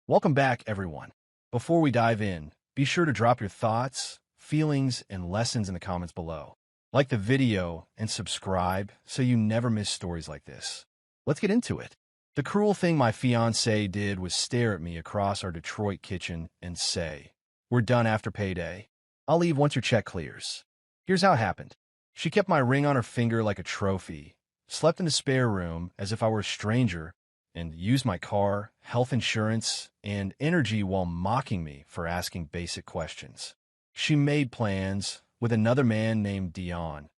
Welcome back, everyone. Before we dive in, be sure to drop your thoughts, feelings, and lessons in the comments below. Like the video and subscribe so you never miss stories like this. Let's get into it. The cruel thing my fiancée did was stare at me across our Detroit kitchen and say, "We're done after payday. I'll leave once your check clears." Here's how it happened. She kept my ring on her finger like a trophy, slept in the spare room as if I were a stranger, and used my car, health insurance, and energy while mocking me for asking basic questions. She made plans with another man named Dion,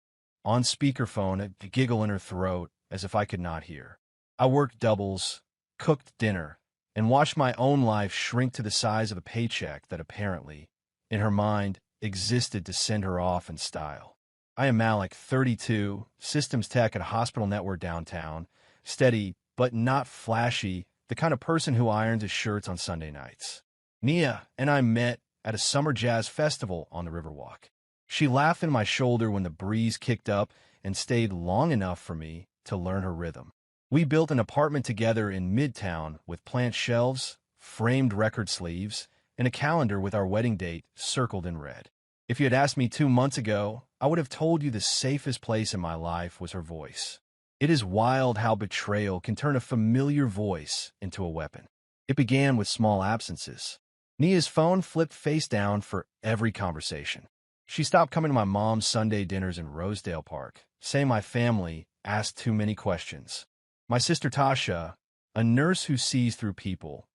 on speakerphone, a giggle in her throat as if I could not hear. I worked doubles, cooked dinner, and watched my own life shrink to the size of a paycheck that apparently, in her mind, existed to send her off in style. I am Malik, 32, systems tech at a hospital network downtown, steady, but not flashy, the kind of person who irons his shirts on Sunday nights. Nia and I met at a summer jazz festival on the Riverwalk. She laughed in my shoulder when the breeze kicked up and stayed long enough for me to learn her rhythm. We built an apartment together in Midtown with plant shelves, framed record sleeves, and a calendar with our wedding date circled in red. If you had asked me 2 months ago, I would have told you the safest place in my life was her voice. It is wild how betrayal can turn a familiar voice into a weapon. It began with small absences. Nia's phone flipped face down for every conversation. She stopped coming to my mom's Sunday dinners in Rosedale Park, saying my family asked too many questions. My sister Tasha, a nurse who sees through people,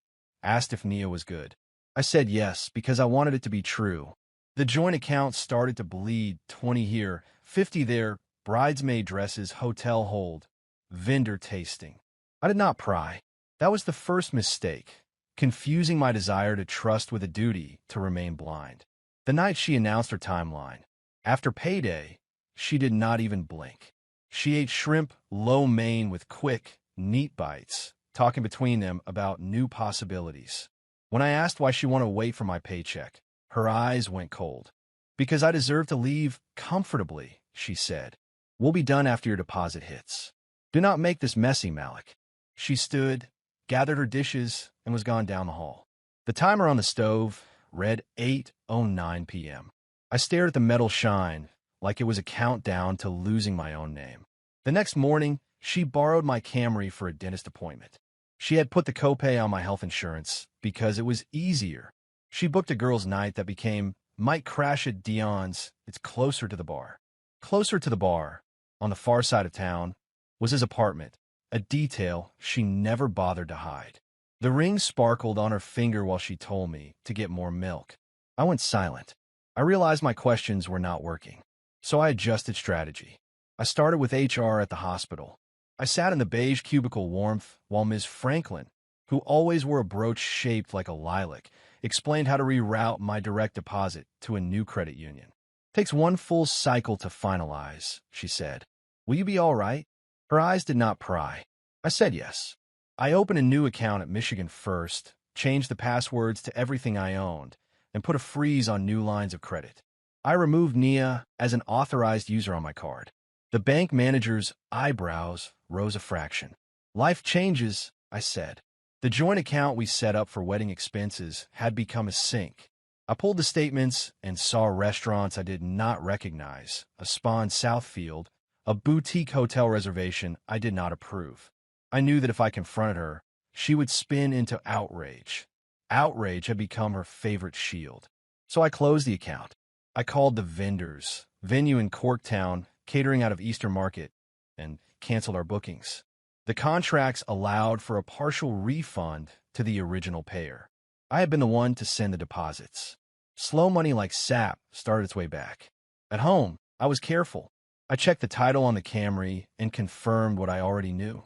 asked if Nia was good. I said yes because I wanted it to be true. The joint account started to bleed, 20 here, 50 there, bridesmaid dresses, hotel hold, vendor tasting. I did not pry. That was the first mistake, confusing my desire to trust with a duty to remain blind. The night she announced her timeline, after payday, she did not even blink. She ate shrimp lo mein with quick, neat bites, talking between them about new possibilities. When I asked why she wanted to wait for my paycheck, her eyes went cold. "Because I deserve to leave comfortably," she said. "We'll be done after your deposit hits. Do not make this messy, Malik." She stood, gathered her dishes, and was gone down the hall. The timer on the stove read 8:09 p.m. I stared at the metal shine like it was a countdown to losing my own name. The next morning, she borrowed my Camry for a dentist appointment. She had put the copay on my health insurance because it was easier. She booked a girls' night that became "Might crash at Dion's. It's closer to the bar." Closer to the bar, on the far side of town, was his apartment, a detail she never bothered to hide. The ring sparkled on her finger while she told me to get more milk. I went silent. I realized my questions were not working, so I adjusted strategy. I started with HR at the hospital. I sat in the beige cubicle warmth while Ms. Franklin, who always wore a brooch shaped like a lilac, explained how to reroute my direct deposit to a new credit union. "Takes one full cycle to finalize," she said. "Will you be all right?" Her eyes did not pry. I said yes. I opened a new account at Michigan First, changed the passwords to everything I owned, and put a freeze on new lines of credit. I removed Nia as an authorized user on my card. The bank manager's eyebrows rose a fraction. "Life changes," I said. The joint account we set up for wedding expenses had become a sink. I pulled the statements and saw restaurants I did not recognize, a spa in Southfield, a boutique hotel reservation I did not approve. I knew that if I confronted her, she would spin into outrage. Outrage had become her favorite shield. So I closed the account. I called the vendors, venue in Corktown, catering out of Eastern Market, and canceled our bookings. The contracts allowed for a partial refund to the original payer. I had been the one to send the deposits. Slow money like sap started its way back. At home, I was careful. I checked the title on the Camry and confirmed what I already knew.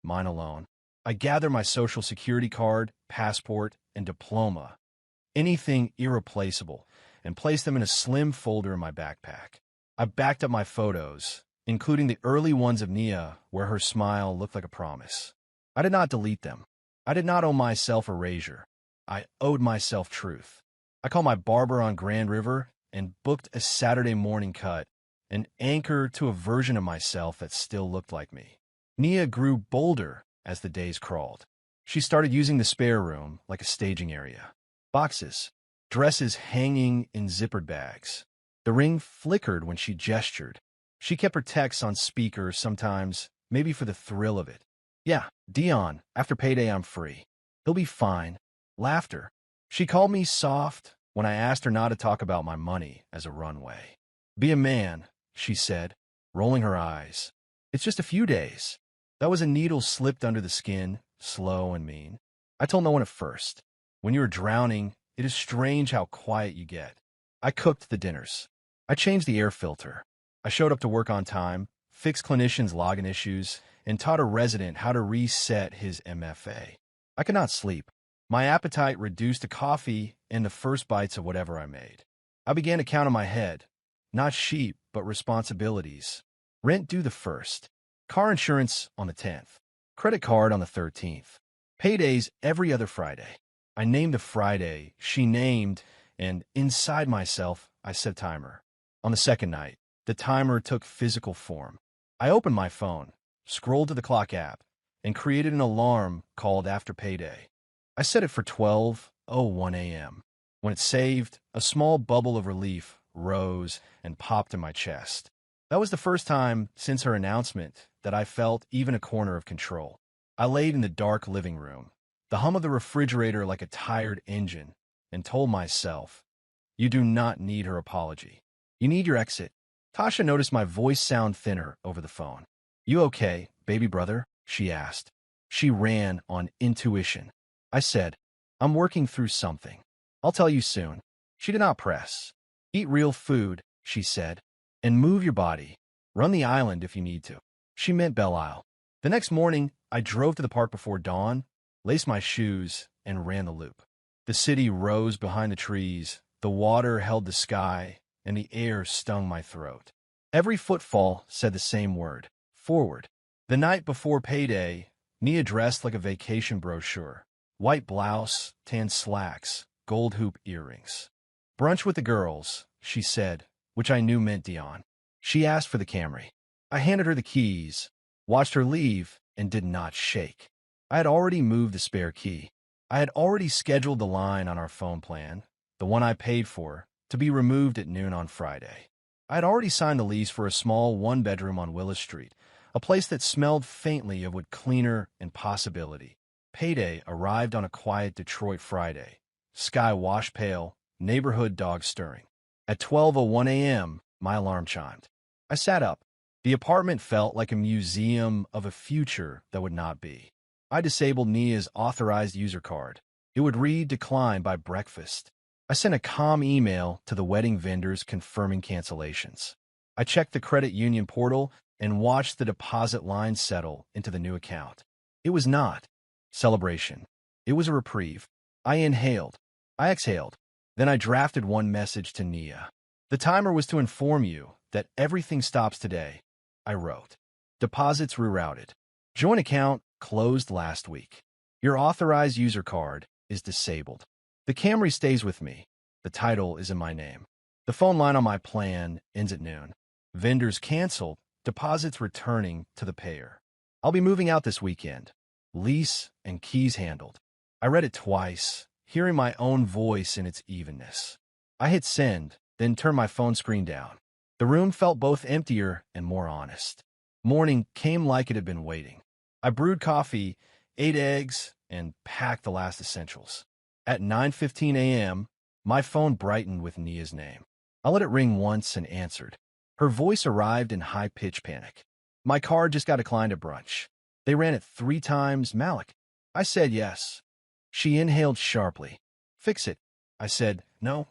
Mine alone. I gathered my social security card, passport, and diploma, anything irreplaceable, and placed them in a slim folder in my backpack. I backed up my photos, including the early ones of Nia, where her smile looked like a promise. I did not delete them. I did not owe myself erasure. I owed myself truth. I called my barber on Grand River and booked a Saturday morning cut, an anchor to a version of myself that still looked like me. Nia grew bolder as the days crawled. She started using the spare room like a staging area. Boxes, dresses hanging in zippered bags. The ring flickered when she gestured. She kept her texts on speaker sometimes, maybe for the thrill of it. Yeah, Dion, after payday I'm free. He'll be fine. Laughter. She called me soft when I asked her not to talk about my money as a runway. Be a man, she said, rolling her eyes. It's just a few days. That was a needle slipped under the skin, slow and mean. I told no one at first. When you are drowning, it is strange how quiet you get. I cooked the dinners. I changed the air filter. I showed up to work on time, fixed clinicians' login issues, and taught a resident how to reset his MFA. I could not sleep. My appetite reduced to coffee and the first bites of whatever I made. I began to count in my head, not sheep, but responsibilities. Rent due the 1st. Car insurance on the 10th. Credit card on the 13th. Paydays every other Friday. I named the Friday, she named, and inside myself, I set timer. On the second night, the timer took physical form. I opened my phone, scrolled to the clock app, and created an alarm called after payday. I set it for 12:01 a.m. When it saved, a small bubble of relief rose and popped in my chest. That was the first time since her announcement that I felt even a corner of control. I laid in the dark living room, the hum of the refrigerator like a tired engine, and told myself, you do not need her apology. You need your exit. Tasha noticed my voice sound thinner over the phone. You okay, baby brother? She asked. She ran on intuition. I said, I'm working through something. I'll tell you soon. She did not press. Eat real food, she said, and move your body. Run the island if you need to. She meant Belle Isle. The next morning, I drove to the park before dawn, laced my shoes, and ran the loop. The city rose behind the trees, the water held the sky, and the air stung my throat. Every footfall said the same word, forward. The night before payday, Nia dressed like a vacation brochure. White blouse, tan slacks, gold hoop earrings. Brunch with the girls, she said, which I knew meant Dion. She asked for the Camry. I handed her the keys, watched her leave, and did not shake. I had already moved the spare key. I had already scheduled the line on our phone plan, the one I paid for, to be removed at noon on Friday. I had already signed the lease for a small one-bedroom on Willis Street, a place that smelled faintly of wood cleaner and possibility. Payday arrived on a quiet Detroit Friday. Sky wash pale, neighborhood dogs stirring. At 12:01 a.m., my alarm chimed. I sat up. The apartment felt like a museum of a future that would not be. I disabled Nia's authorized user card. It would read decline by breakfast. I sent a calm email to the wedding vendors confirming cancellations. I checked the credit union portal and watched the deposit line settle into the new account. It was not celebration. It was a reprieve. I inhaled. I exhaled. Then I drafted one message to Nia. The timer was to inform you that everything stops today. I wrote. Deposits rerouted. Joint account closed last week. Your authorized user card is disabled. The Camry stays with me. The title is in my name. The phone line on my plan ends at noon. Vendors canceled. Deposits returning to the payer. I'll be moving out this weekend. Lease and keys handled. I read it twice, hearing my own voice in its evenness. I hit send, then turned my phone screen down. The room felt both emptier and more honest. Morning came like it had been waiting. I brewed coffee, ate eggs, and packed the last essentials. At 9:15 a.m., my phone brightened with Nia's name. I let it ring once and answered. Her voice arrived in high-pitched panic. My card just got declined at brunch. They ran it 3 times, Malik. I said yes. She inhaled sharply. Fix it. I said, no.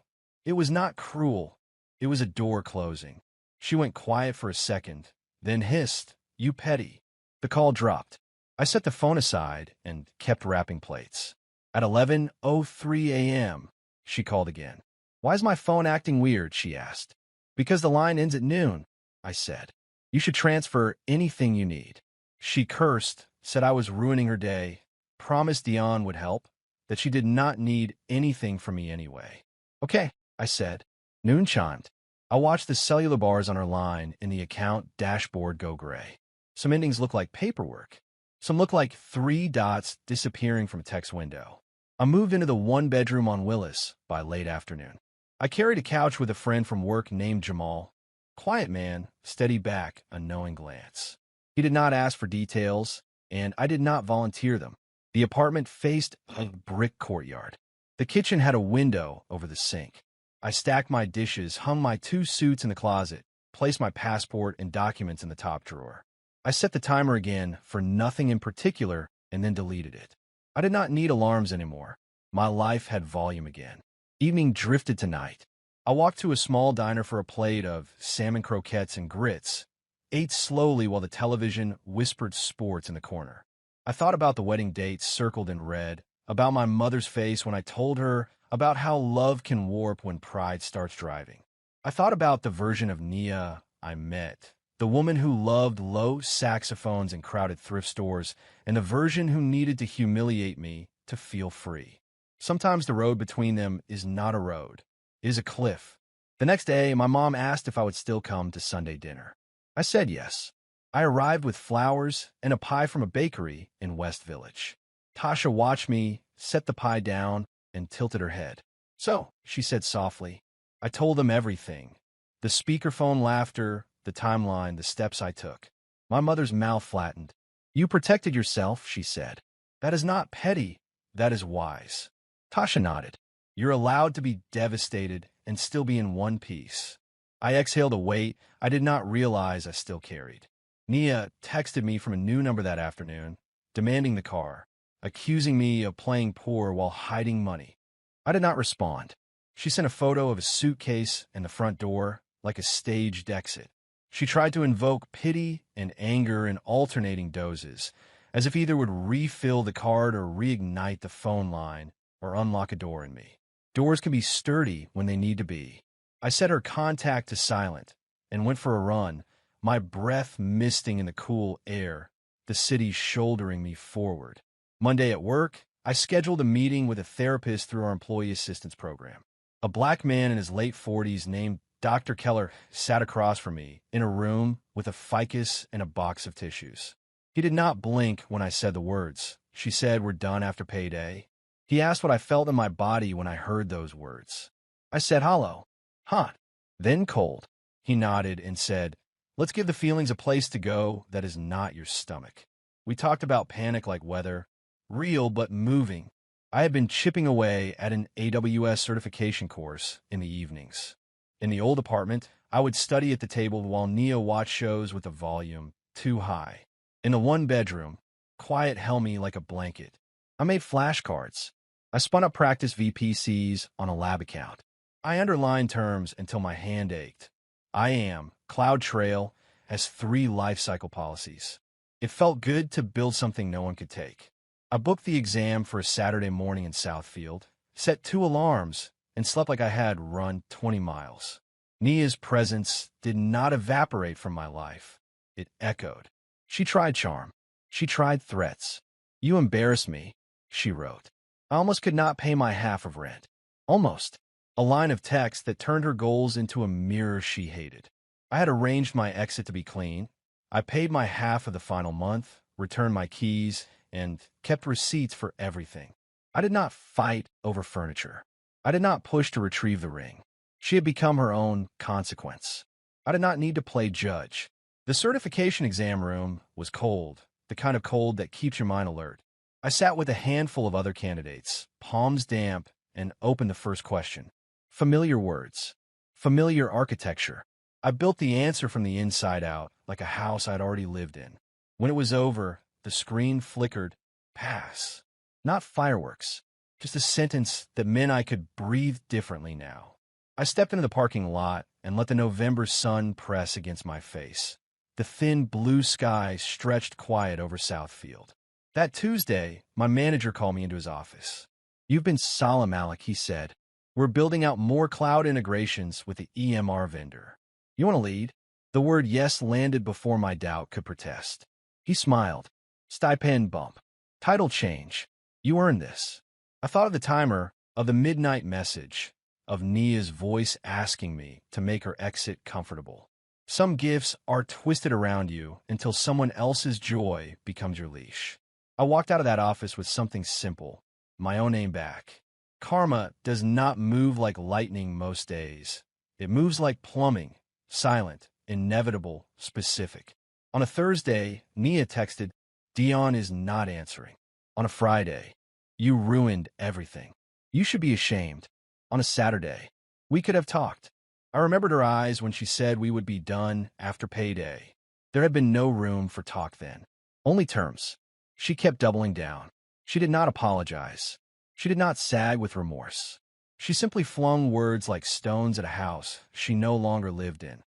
It was not cruel. It was a door closing. She went quiet for a second, then hissed, you petty. The call dropped. I set the phone aside and kept wrapping plates. At 11:03 a.m., she called again. Why is my phone acting weird, she asked. Because the line ends at noon, I said. You should transfer anything you need. She cursed, said I was ruining her day, promised Dion would help, that she did not need anything from me anyway. Okay, I said. Noon chimed. I watched the cellular bars on her line in the account dashboard go gray. Some endings looked like paperwork. Some looked like 3 dots disappearing from a text window. I moved into the one-bedroom on Willis by late afternoon. I carried a couch with a friend from work named Jamal. Quiet man, steady back, a knowing glance. He did not ask for details, and I did not volunteer them. The apartment faced a brick courtyard. The kitchen had a window over the sink. I stacked my dishes, hung my 2 suits in the closet, placed my passport and documents in the top drawer. I set the timer again for nothing in particular and then deleted it. I did not need alarms anymore. My life had volume again. Evening drifted to night. I walked to a small diner for a plate of salmon croquettes and grits, ate slowly while the television whispered sports in the corner. I thought about the wedding dates circled in red, about my mother's face when I told her about how love can warp when pride starts driving. I thought about the version of Nia I met, the woman who loved low saxophones in crowded thrift stores, and the version who needed to humiliate me to feel free. Sometimes the road between them is not a road, it is a cliff. The next day, my mom asked if I would still come to Sunday dinner. I said yes. I arrived with flowers and a pie from a bakery in West Village. Tasha watched me, set the pie down, and tilted her head. "So," she said softly. I told them everything. The speakerphone laughter, the timeline, the steps I took. My mother's mouth flattened. "You protected yourself," she said. "That is not petty. That is wise." Tasha nodded. "You're allowed to be devastated and still be in one piece." I exhaled a weight I did not realize I still carried. Nia texted me from a new number that afternoon, demanding the car, accusing me of playing poor while hiding money. I did not respond. She sent a photo of a suitcase and the front door, like a staged exit. She tried to invoke pity and anger in alternating doses, as if either would refill the card or reignite the phone line or unlock a door in me. Doors can be sturdy when they need to be. I set her contact to silent and went for a run, my breath misting in the cool air, the city shouldering me forward. Monday at work, I scheduled a meeting with a therapist through our employee assistance program. A black man in his late 40s named Dr. Keller sat across from me in a room with a ficus and a box of tissues. He did not blink when I said the words. She said, "We're done after payday." He asked what I felt in my body when I heard those words. I said hollow, hot, then cold. He nodded and said, "Let's give the feelings a place to go that is not your stomach." We talked about panic like weather, real but moving. I had been chipping away at an AWS certification course in the evenings. In the old apartment, I would study at the table while Nia watched shows with the volume too high. In the one bedroom, quiet held me like a blanket. I made flashcards. I spun up practice VPCs on a lab account. I underlined terms until my hand ached. I am, CloudTrail, has 3 lifecycle policies. It felt good to build something no one could take. I booked the exam for a Saturday morning in Southfield, set 2 alarms, and slept like I had run 20 miles. Nia's presence did not evaporate from my life. It echoed. She tried charm. She tried threats. "You embarrass me," she wrote. I almost could not pay my half of rent. Almost. A line of text that turned her goals into a mirror she hated. I had arranged my exit to be clean. I paid my half of the final month, returned my keys, and kept receipts for everything. I did not fight over furniture. I did not push to retrieve the ring. She had become her own consequence. I did not need to play judge. The certification exam room was cold, the kind of cold that keeps your mind alert. I sat with a handful of other candidates, palms damp, and opened the first question. Familiar words. Familiar architecture. I built the answer from the inside out, like a house I'd already lived in. When it was over, the screen flickered. Pass. Not fireworks. Just a sentence that meant I could breathe differently now. I stepped into the parking lot and let the November sun press against my face. The thin blue sky stretched quiet over Southfield. That Tuesday, my manager called me into his office. "You've been solemn, Alec," he said. "We're building out more cloud integrations with the EMR vendor. You want to lead?" The word yes landed before my doubt could protest. He smiled. "Stipend bump. Title change. You earned this." I thought of the timer, of the midnight message, of Nia's voice asking me to make her exit comfortable. Some gifts are twisted around you until someone else's joy becomes your leash. I walked out of that office with something simple, my own name back. Karma does not move like lightning most days. It moves like plumbing, silent, inevitable, specific. On a Thursday, Nia texted, "Dion is not answering." On a Friday, "You ruined everything. You should be ashamed." On a Saturday, "We could have talked." I remembered her eyes when she said we would be done after payday. There had been no room for talk then. Only terms. She kept doubling down. She did not apologize. She did not sag with remorse. She simply flung words like stones at a house she no longer lived in,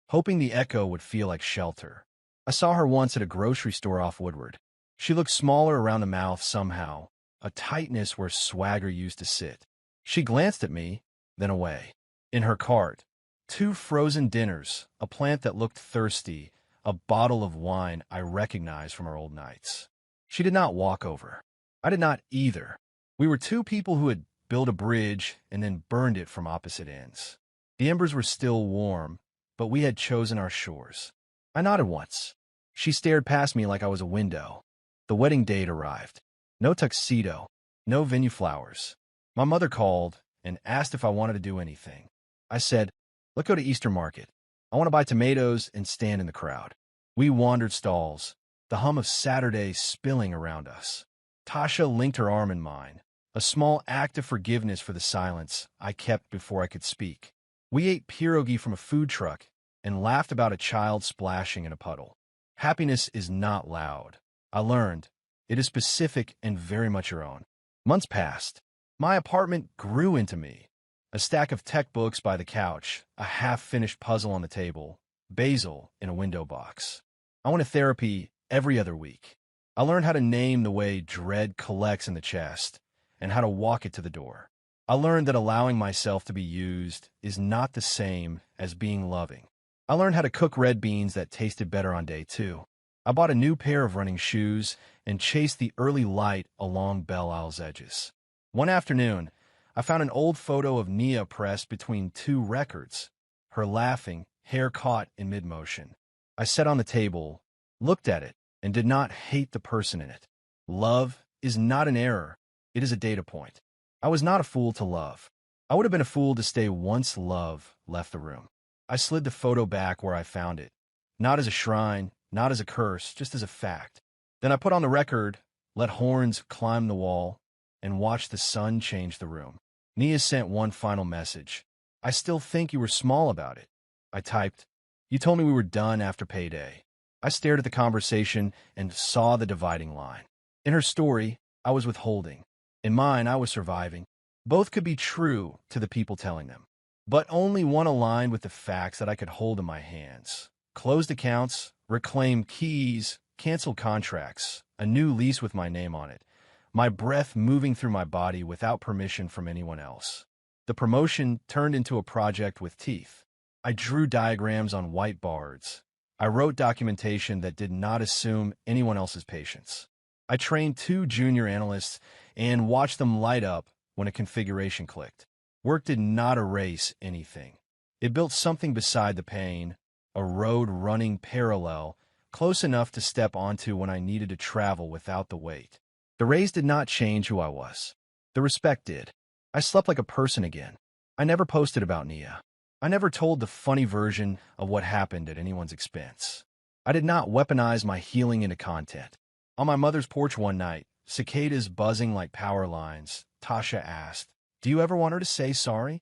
hoping the echo would feel like shelter. I saw her once at a grocery store off Woodward. She looked smaller around the mouth somehow, a tightness where swagger used to sit. She glanced at me, then away. In her cart, 2 frozen dinners, a plant that looked thirsty, a bottle of wine I recognized from our old nights. She did not walk over. I did not either. We were 2 people who had built a bridge and then burned it from opposite ends. The embers were still warm, but we had chosen our shores. I nodded once. She stared past me like I was a window. The wedding date arrived. No tuxedo, no venue flowers. My mother called and asked if I wanted to do anything. I said, "Let's go to Easter Market. I want to buy tomatoes and stand in the crowd." We wandered stalls, the hum of Saturday spilling around us. Tasha linked her arm in mine, a small act of forgiveness for the silence I kept before I could speak. We ate pierogi from a food truck and laughed about a child splashing in a puddle. Happiness is not loud. I learned. It is specific and very much your own. Months passed. My apartment grew into me. A stack of tech books by the couch, a half-finished puzzle on the table, basil in a window box. I went to therapy every other week. I learned how to name the way dread collects in the chest and how to walk it to the door. I learned that allowing myself to be used is not the same as being loving. I learned how to cook red beans that tasted better on day 2. I bought a new pair of running shoes and chased the early light along Belle Isle's edges. One afternoon, I found an old photo of Nia pressed between 2 records, her laughing, hair caught in mid-motion. I sat on the table, looked at it, and did not hate the person in it. Love is not an error. It is a data point. I was not a fool to love. I would have been a fool to stay once love left the room. I slid the photo back where I found it, not as a shrine, not as a curse, just as a fact. Then I put on the record, let horns climb the wall, and watched the sun change the room. Nia sent one final message. "I still think you were small about it." I typed, "You told me we were done after payday." I stared at the conversation and saw the dividing line. In her story, I was withholding. In mine, I was surviving. Both could be true to the people telling them, but only one aligned with the facts that I could hold in my hands. Closed accounts, reclaimed keys, canceled contracts, a new lease with my name on it. My breath moving through my body without permission from anyone else. The promotion turned into a project with teeth. I drew diagrams on whiteboards. I wrote documentation that did not assume anyone else's patience. I trained 2 junior analysts and watched them light up when a configuration clicked. Work did not erase anything. It built something beside the pain, a road running parallel, close enough to step onto when I needed to travel without the weight. The raise did not change who I was. The respect did. I slept like a person again. I never posted about Nia. I never told the funny version of what happened at anyone's expense. I did not weaponize my healing into content. On my mother's porch one night, cicadas buzzing like power lines, Tasha asked, "Do you ever want her to say sorry?"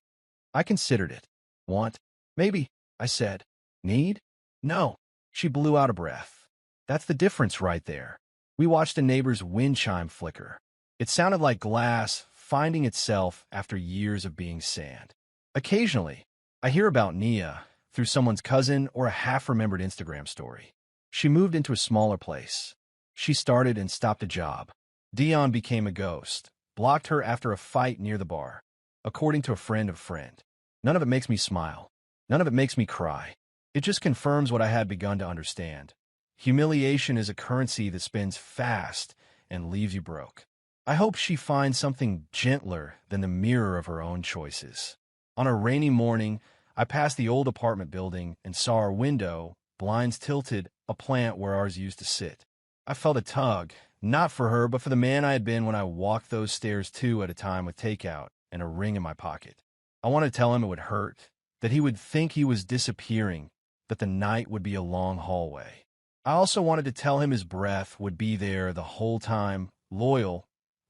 I considered it. Want? Maybe, I said. Need? No. She blew out a breath. That's the difference right there. We watched a neighbor's wind chime flicker. It sounded like glass finding itself after years of being sand. Occasionally, I hear about Nia through someone's cousin or a half-remembered Instagram story. She moved into a smaller place. She started and stopped a job. Dion became a ghost, blocked her after a fight near the bar, according to a friend of a friend. None of it makes me smile. None of it makes me cry. It just confirms what I had begun to understand. Humiliation is a currency that spins fast and leaves you broke. I hope she finds something gentler than the mirror of her own choices. On a rainy morning, I passed the old apartment building and saw our window, blinds tilted, a plant where ours used to sit. I felt a tug, not for her, but for the man I had been when I walked those stairs 2 at a time with takeout and a ring in my pocket. I wanted to tell him it would hurt, that he would think he was disappearing, that the night would be a long hallway. I also wanted to tell him his breath would be there the whole time, loyal,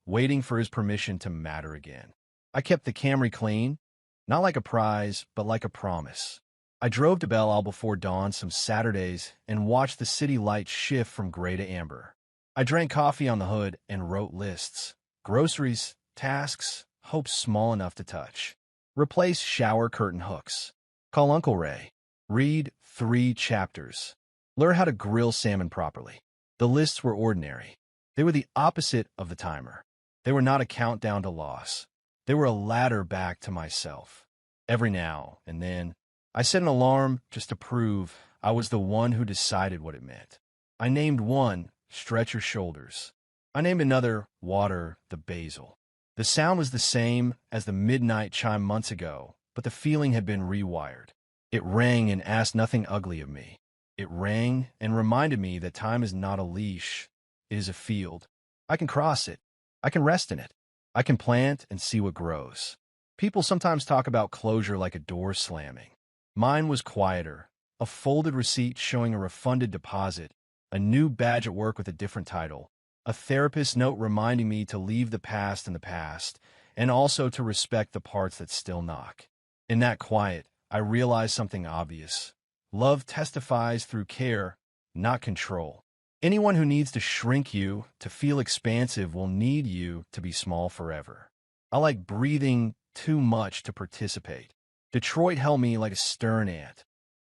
waiting for his permission to matter again. I kept the Camry clean, not like a prize, but like a promise. I drove to Belle Isle before dawn some Saturdays and watched the city lights shift from gray to amber. I drank coffee on the hood and wrote lists. Groceries, tasks, hopes small enough to touch. Replace shower curtain hooks. Call Uncle Ray. Read 3 chapters. Learn how to grill salmon properly. The lists were ordinary. They were the opposite of the timer. They were not a countdown to loss. They were a ladder back to myself. Every now and then, I set an alarm just to prove I was the one who decided what it meant. I named one, stretch your shoulders. I named another, water the basil. The sound was the same as the midnight chime months ago, but the feeling had been rewired. It rang and asked nothing ugly of me. It rang and reminded me that time is not a leash, it is a field. I can cross it. I can rest in it. I can plant and see what grows. People sometimes talk about closure like a door slamming. Mine was quieter, a folded receipt showing a refunded deposit, a new badge at work with a different title, a therapist's note reminding me to leave the past in the past, and also to respect the parts that still knock. In that quiet, I realized something obvious. Love testifies through care, not control. Anyone who needs to shrink you, to feel expansive, will need you to be small forever. I like breathing too much to participate. Detroit held me like a stern ant.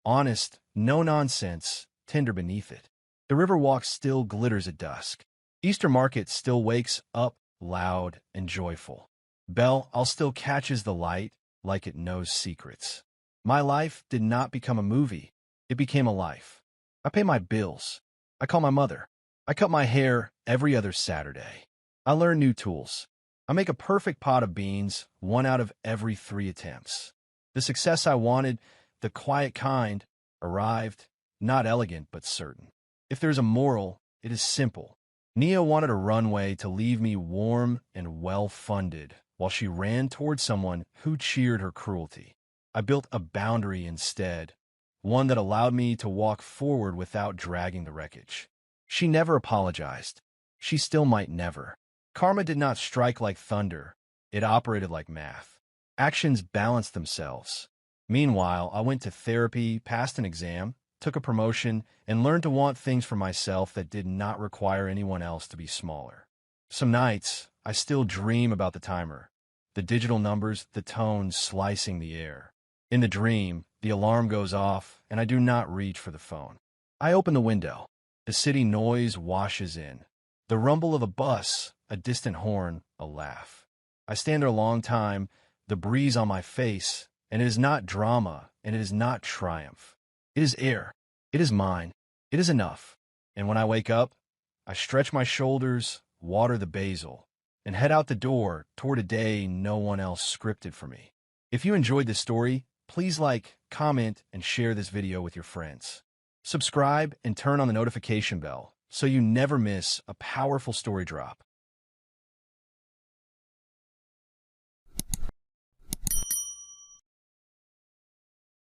Honest, no nonsense, tender beneath it. The Riverwalk still glitters at dusk. Easter Market still wakes up loud and joyful. Belle Isle still catches the light like it knows secrets. My life did not become a movie. It became a life. I pay my bills. I call my mother. I cut my hair every other Saturday. I learn new tools. I make a perfect pot of beans 1 out of every 3 attempts. The success I wanted, the quiet kind, arrived, not elegant but certain. If there's a moral, it is simple. Nia wanted a runway to leave me warm and well-funded while she ran toward someone who cheered her cruelty. I built a boundary instead, one that allowed me to walk forward without dragging the wreckage. She never apologized. She still might never. Karma did not strike like thunder. It operated like math. Actions balanced themselves. Meanwhile, I went to therapy, passed an exam, took a promotion, and learned to want things for myself that did not require anyone else to be smaller. Some nights, I still dream about the timer, the digital numbers, the tones slicing the air. In the dream, the alarm goes off, and I do not reach for the phone. I open the window. The city noise washes in. The rumble of a bus, a distant horn, a laugh. I stand there a long time, the breeze on my face, and it is not drama, and it is not triumph. It is air. It is mine. It is enough. And when I wake up, I stretch my shoulders, water the basil, and head out the door toward a day no one else scripted for me. If you enjoyed this story, please like, comment, and share this video with your friends. Subscribe and turn on the notification bell so you never miss a powerful story drop.